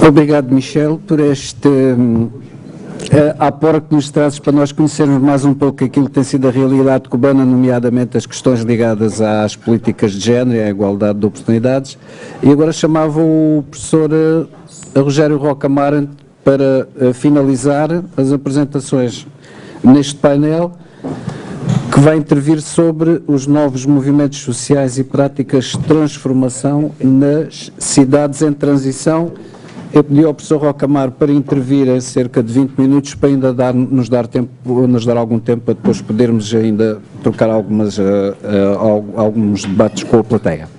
Obrigado, Michel, por este aporte que nos trazes para nós conhecermos mais um pouco aquilo que tem sido a realidade cubana, nomeadamente as questões ligadas às políticas de género e à igualdade de oportunidades. E agora chamava o professor Rogério Roque Amarante para finalizar as apresentações neste painel, que vai intervir sobre os novos movimentos sociais e práticas de transformação nas cidades em transição. Eu pedi ao professor Roque Amaro para intervir em cerca de 20 minutos, para ainda nos dar algum tempo para depois podermos ainda trocar alguns debates com a plateia.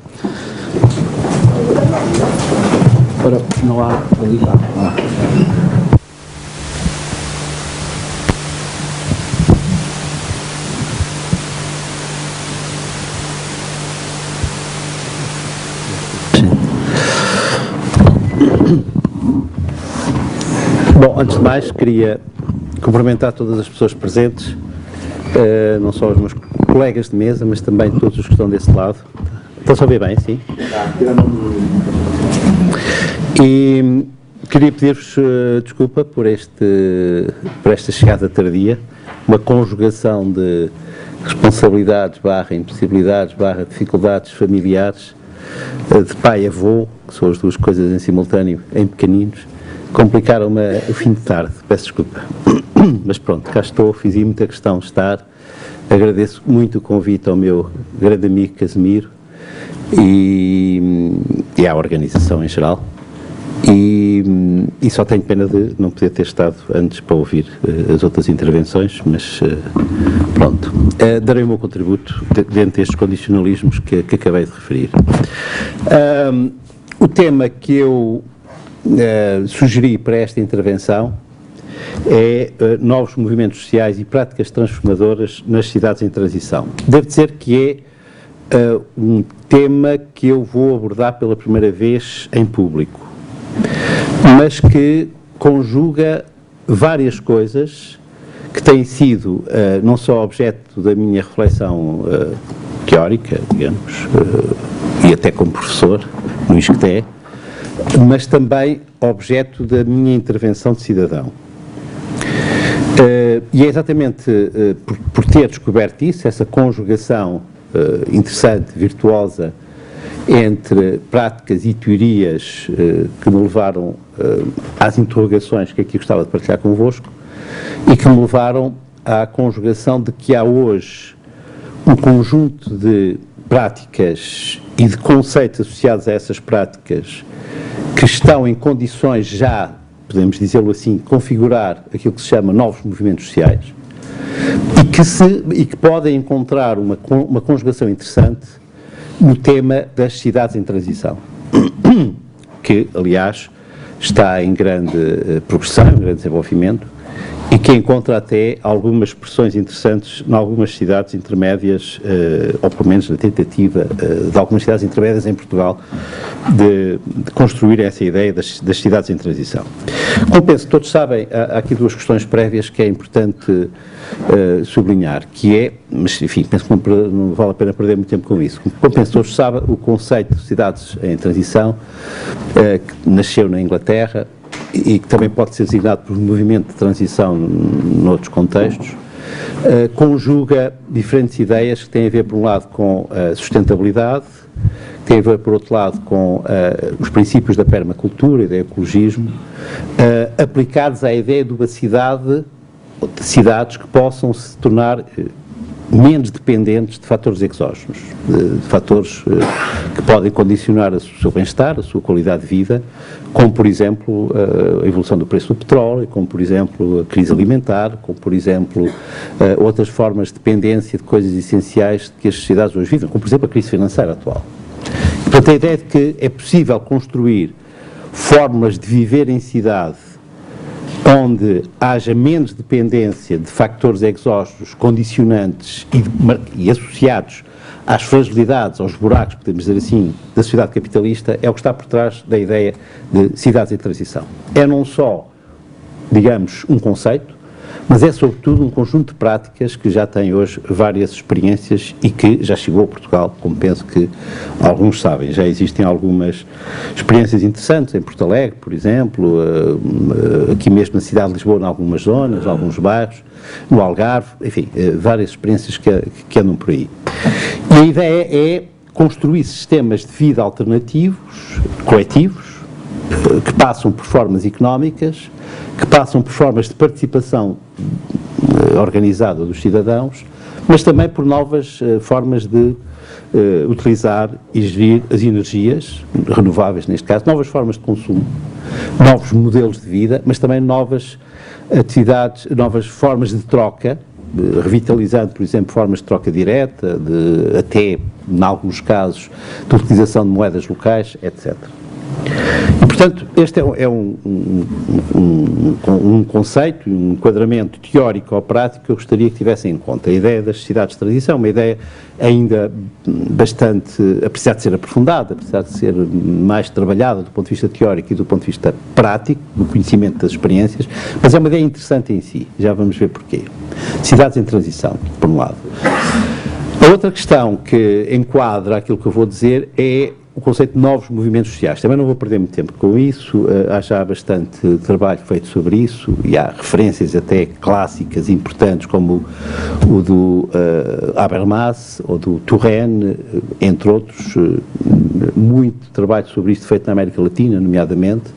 Ora, não há ali. Bom, antes de mais, queria cumprimentar todas as pessoas presentes, não só os meus colegas de mesa, mas também todos os que estão desse lado. Estão-se a ouvir bem, sim? E queria pedir-vos desculpa por esta chegada tardia, uma conjugação de responsabilidades / impossibilidades / dificuldades familiares, de pai e avô, que são as duas coisas em simultâneo, em pequeninos, complicaram-me o fim de tarde, peço desculpa. Mas pronto, cá estou, fiz muita questão de estar. Agradeço muito o convite ao meu grande amigo Casimiro e à organização em geral. E só tenho pena de não poder ter estado antes para ouvir as outras intervenções, mas pronto. Darei o meu contributo dentro destes condicionalismos que acabei de referir. O tema que eu sugeri para esta intervenção é novos movimentos sociais e práticas transformadoras nas cidades em transição. Devo dizer que é um tema que eu vou abordar pela primeira vez em público, mas que conjuga várias coisas que têm sido não só objeto da minha reflexão teórica, digamos, e até como professor no ISCTE, mas também objeto da minha intervenção de cidadão. E é exatamente por ter descoberto isso, essa conjugação interessante, virtuosa, entre práticas e teorias que me levaram às interrogações que aqui gostava de partilhar convosco e que me levaram à conjugação de que há hoje um conjunto de práticas e de conceitos associados a essas práticas que estão em condições já, podemos dizê-lo assim, de configurar aquilo que se chama novos movimentos sociais e que podem encontrar uma conjugação interessante no tema das cidades em transição, que, aliás, está em grande progressão, em grande desenvolvimento, e que encontra até algumas expressões interessantes em algumas cidades intermédias, ou pelo menos na tentativa de algumas cidades intermédias em Portugal, de construir essa ideia das cidades em transição. Como penso que todos sabem, há aqui duas questões prévias que é importante sublinhar, que é, mas enfim, penso que não vale a pena perder muito tempo com isso. Como penso que todos sabem, o conceito de cidades em transição, que nasceu na Inglaterra, e que também pode ser designado por um movimento de transição noutros contextos, conjuga diferentes ideias que têm a ver, por um lado, com a sustentabilidade, que têm a ver, por outro lado, com os princípios da permacultura e do ecologismo, aplicados à ideia de uma cidade, ou de cidades que possam se tornar menos dependentes de fatores exógenos, de fatores que podem condicionar o seu bem-estar, a sua qualidade de vida, como, por exemplo, a evolução do preço do petróleo, como, por exemplo, a crise alimentar, como, por exemplo, outras formas de dependência de coisas essenciais que as sociedades hoje vivem, como, por exemplo, a crise financeira atual. Portanto, a ideia de que é possível construir fórmulas de viver em cidade onde haja menos dependência de fatores exógenos, condicionantes e associados às fragilidades, aos buracos, podemos dizer assim, da sociedade capitalista, é o que está por trás da ideia de cidades em transição. É não só, digamos, um conceito, mas é sobretudo um conjunto de práticas que já tem hoje várias experiências e que já chegou a Portugal, como penso que alguns sabem. Já existem algumas experiências interessantes em Porto Alegre, por exemplo, aqui mesmo na cidade de Lisboa, em algumas zonas, em alguns bairros, no Algarve, enfim, várias experiências que andam por aí. E a ideia é construir sistemas de vida alternativos, coletivos, que passam por formas económicas, que passam por formas de participação organizada dos cidadãos, mas também por novas formas de utilizar e gerir as energias renováveis, neste caso, novas formas de consumo, novos modelos de vida, mas também novas atividades, novas formas de troca, revitalizando, por exemplo, formas de troca direta, até, em alguns casos, de utilização de moedas locais, etc. E, portanto, este é um conceito, um enquadramento teórico ou prático que eu gostaria que tivessem em conta. A ideia das sociedades de transição, uma ideia ainda bastante, apesar de ser aprofundada, apesar de ser mais trabalhada do ponto de vista teórico e do ponto de vista prático, do conhecimento das experiências, mas é uma ideia interessante em si, já vamos ver porquê. Cidades em transição, por um lado. A outra questão que enquadra aquilo que eu vou dizer é o conceito de novos movimentos sociais. Também não vou perder muito tempo com isso, há já bastante trabalho feito sobre isso e há referências até clássicas importantes como o do Habermas ou do Turenne, entre outros, muito trabalho sobre isto feito na América Latina, nomeadamente.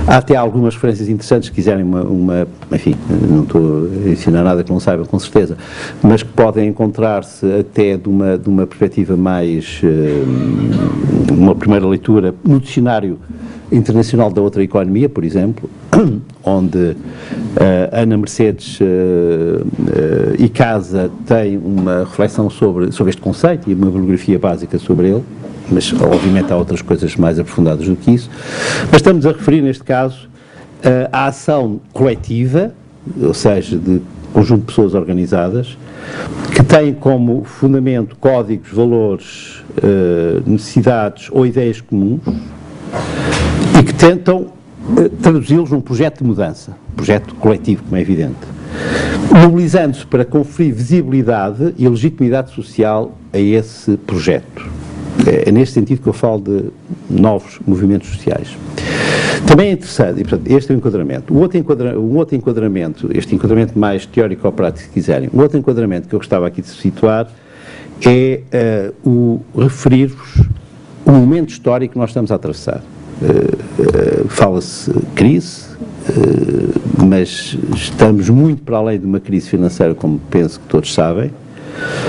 Há até algumas referências interessantes, se quiserem enfim, não estou a ensinar nada que não saibam com certeza, mas que podem encontrar-se até de uma perspectiva mais, uma primeira leitura no dicionário internacional da outra economia, por exemplo, onde Ana Mercedes e Casa tem uma reflexão sobre este conceito e uma bibliografia básica sobre ele, mas obviamente há outras coisas mais aprofundadas do que isso. Mas estamos a referir, neste caso, à ação coletiva, ou seja, de conjunto de pessoas organizadas, que têm como fundamento códigos, valores, necessidades ou ideias comuns e que tentam traduzi-los num projeto de mudança, projeto coletivo, como é evidente, mobilizando-se para conferir visibilidade e legitimidade social a esse projeto. É neste sentido que eu falo de novos movimentos sociais. Também é interessante, e portanto, este é o enquadramento. Um outro enquadramento, este enquadramento mais teórico ou prático, se quiserem, um outro enquadramento que eu gostava aqui de situar é o referir-vos o momento histórico que nós estamos a atravessar. Fala-se crise, mas estamos muito para além de uma crise financeira, como penso que todos sabem.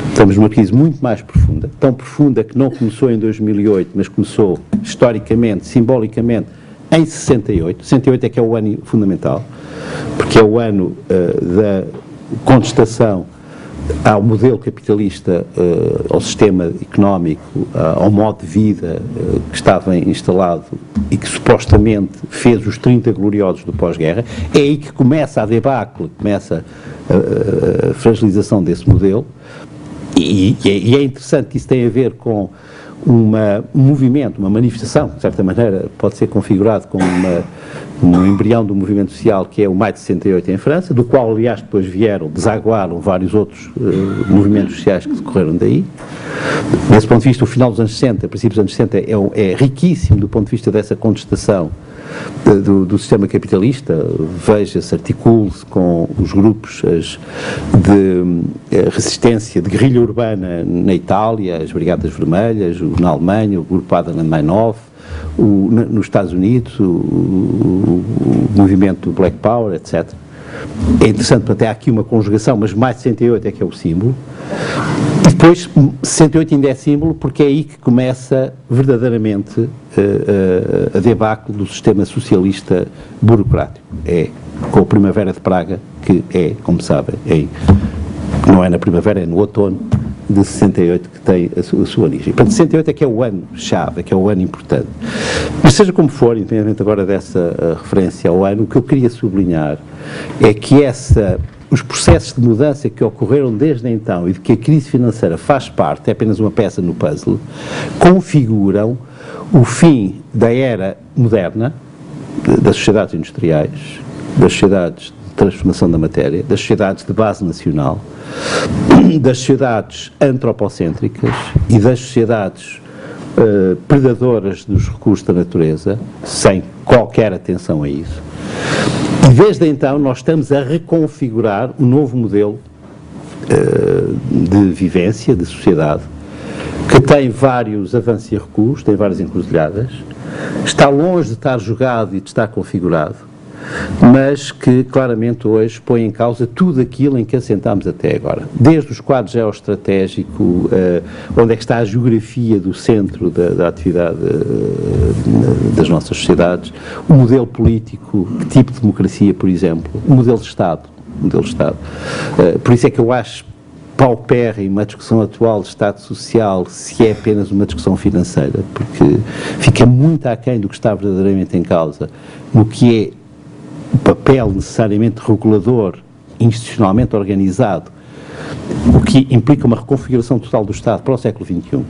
Estamos numa crise muito mais profunda, tão profunda que não começou em 2008, mas começou historicamente, simbolicamente, em 68. 68 é que é o ano fundamental, porque é o ano da contestação ao modelo capitalista, ao sistema económico, ao modo de vida que estava instalado e que supostamente fez os 30 gloriosos do pós-guerra. É aí que começa a debacle, começa a fragilização desse modelo, e é interessante que isso tem a ver com um movimento, uma manifestação, de certa maneira pode ser configurado como um embrião do movimento social que é o Maio de 68 em França, do qual aliás depois desaguaram vários outros movimentos sociais que decorreram daí. Desse ponto de vista, o final dos anos 60, princípios dos anos 60 é riquíssimo do ponto de vista dessa contestação do sistema capitalista. Veja-se, articule-se com os grupos de resistência, de guerrilha urbana na Itália, as Brigadas Vermelhas, na Alemanha, o grupo Adenauer, nos Estados Unidos, o movimento Black Power, etc. É interessante, porque há aqui uma conjugação, mas mais de 68 é que é o símbolo. E depois, 68 ainda é símbolo porque é aí que começa verdadeiramente a debacle do sistema socialista burocrático. É com a Primavera de Praga, que é, como sabem, não é na primavera, é no outono de 68 que tem a sua origem. Portanto, 68 é que é o ano-chave, é que é o ano importante. Mas seja como for, independentemente agora dessa referência ao ano, o que eu queria sublinhar é que os processos de mudança que ocorreram desde então e de que a crise financeira faz parte, é apenas uma peça no puzzle, configuram o fim da era moderna das sociedades industriais, das sociedades transformação da matéria, das sociedades de base nacional, das sociedades antropocêntricas e das sociedades predadoras dos recursos da natureza, sem qualquer atenção a isso. E desde então nós estamos a reconfigurar um novo modelo de vivência, de sociedade, que tem vários avanços e recuos, tem várias encruzilhadas, está longe de estar jogado e de estar configurado, mas que claramente hoje põe em causa tudo aquilo em que assentámos até agora. Desde os quadros geoestratégicos, onde é que está a geografia do centro da atividade das nossas sociedades, o modelo político, que tipo de democracia, por exemplo, o modelo de Estado. Por isso é que eu acho paupérrimo a discussão atual de Estado Social se é apenas uma discussão financeira, porque fica muito aquém do que está verdadeiramente em causa, no que é o papel necessariamente regulador, institucionalmente organizado, o que implica uma reconfiguração total do Estado para o século XXI.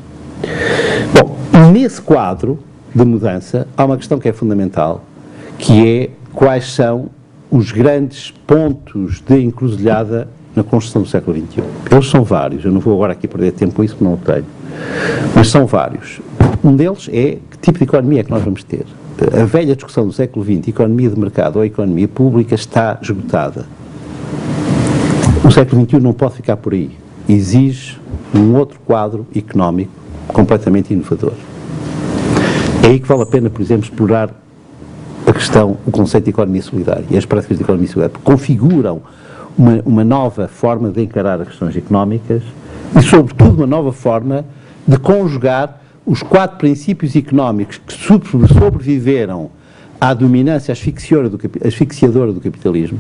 Bom, nesse quadro de mudança, há uma questão que é fundamental, que é quais são os grandes pontos de encruzilhada na construção do século XXI. Eles são vários, eu não vou agora aqui perder tempo com isso, porque não o tenho, mas são vários. Um deles é que tipo de economia é que nós vamos ter. A velha discussão do século XX, economia de mercado ou economia pública, está esgotada. O século XXI não pode ficar por aí. Exige um outro quadro económico completamente inovador. É aí que vale a pena, por exemplo, explorar a questão, o conceito de economia solidária e as práticas de economia solidária, porque configuram uma nova forma de encarar as questões económicas e, sobretudo, uma nova forma de conjugar os 4 princípios económicos que sobreviveram à dominância asfixiadora do capitalismo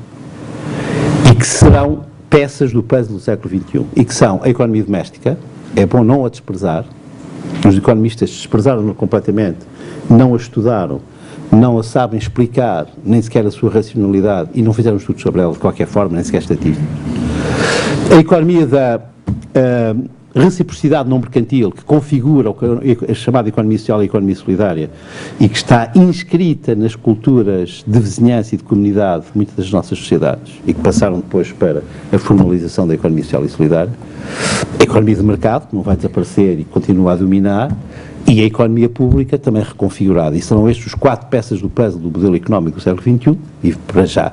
e que serão peças do puzzle do século XXI, e que são a economia doméstica, é bom não a desprezar, os economistas desprezaram-na completamente, não a estudaram, não a sabem explicar, nem sequer a sua racionalidade, e não fizeram estudos sobre ela de qualquer forma, nem sequer estatísticos. A economia da reciprocidade não mercantil, que configura a chamada economia social e a economia solidária, e que está inscrita nas culturas de vizinhança e de comunidade de muitas das nossas sociedades, e que passaram depois para a formalização da economia social e solidária. A economia de mercado, que não vai desaparecer e continua a dominar, e a economia pública também reconfigurada. E são estes os 4 peças do puzzle do modelo económico do século XXI, e para já.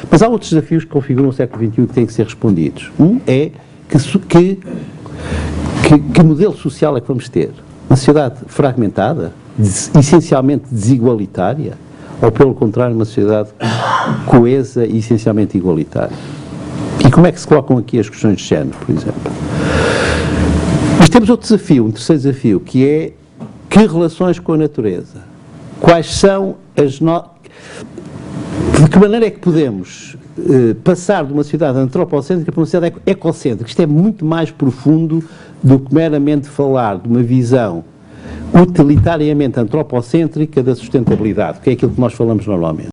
Mas há outros desafios que configuram o século XXI que têm que ser respondidos. Um é que modelo social é que vamos ter? Uma sociedade fragmentada, essencialmente desigualitária, ou pelo contrário, uma sociedade coesa e essencialmente igualitária? E como é que se colocam aqui as questões de género, por exemplo? Mas temos outro desafio, um terceiro desafio, que é que relações com a natureza? Quais são as de que maneira é que podemos passar de uma sociedade antropocêntrica para uma sociedade ecocêntrica? Isto é muito mais profundo do que meramente falar de uma visão utilitariamente antropocêntrica da sustentabilidade, que é aquilo que nós falamos normalmente.